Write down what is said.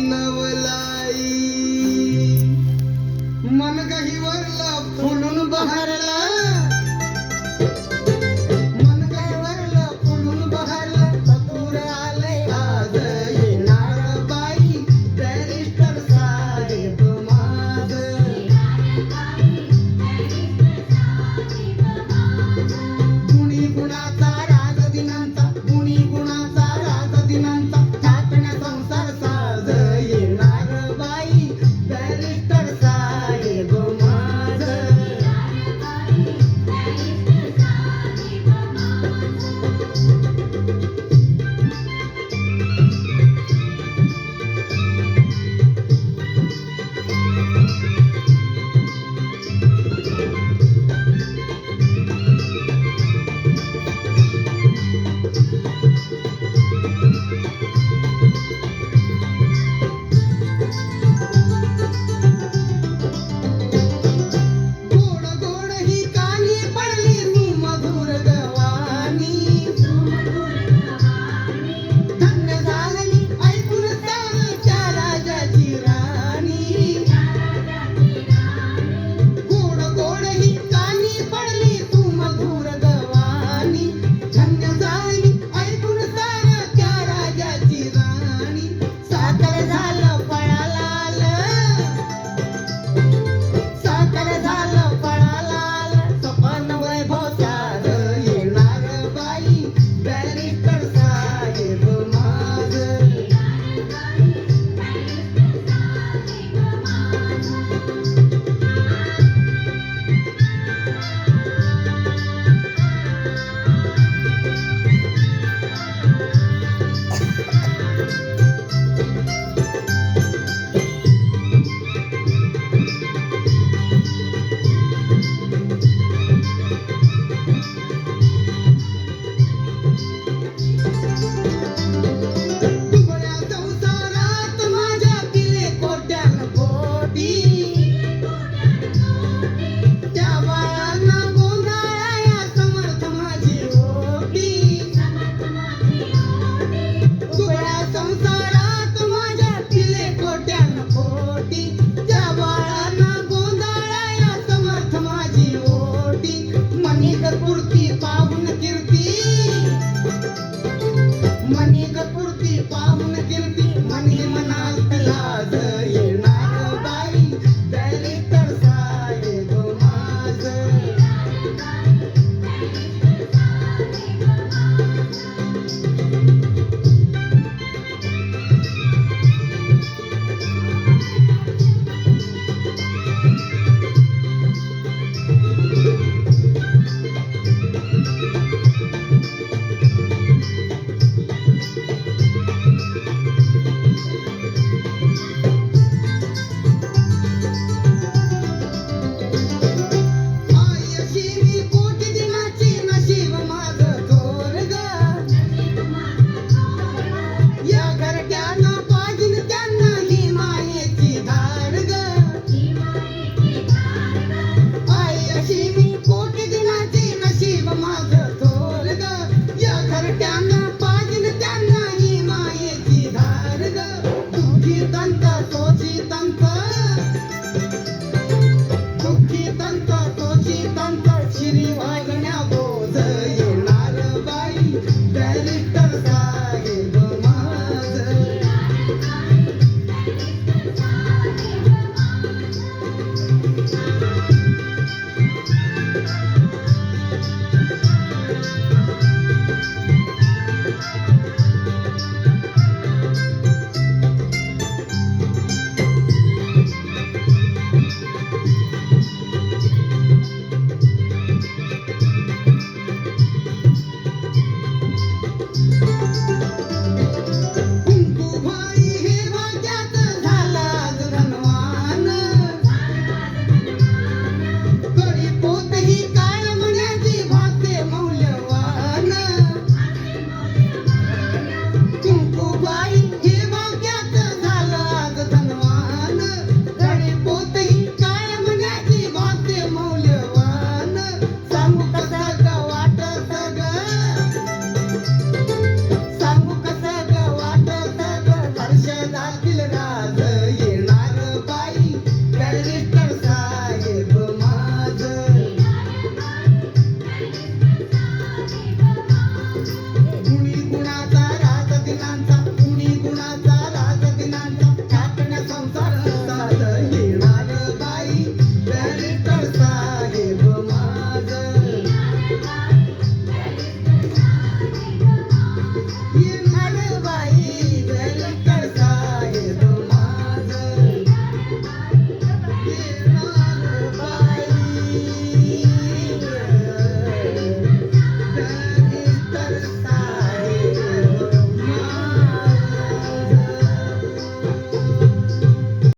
नवलाई मन गहिवरला फुलून बहरला मन गहिवरला फुलून बहरला सपूर आलंय आज येणार बाई बॅरिस्टर साहेब माझ गुणी गुणाचा राज दिनांचा गुणी गुणाचा राज दिनांचा थाटण्या संसार साज येणार बाई बॅरिस्टर साहेब माझ गोड गोड ही कानी पडली सुमधुर गवानी धन्य झाली ऐकून त्या राजाची राणी गोड गोड ही कानी पडली सुमधुर गवानी धन्य झाली ऐकून त्या राजाची राणी साखर झालं फळाला आलं साखर झालं फळाला आलं सपन वैभव साज येणार बाई बॅरिस्टर साहेब माझ दुबळ्या संसारात माझ्या दिले कोट्यान कोटी त्या बाळांना गोंधळाया समर्थ माझी ओटी दुबळ्या संसारात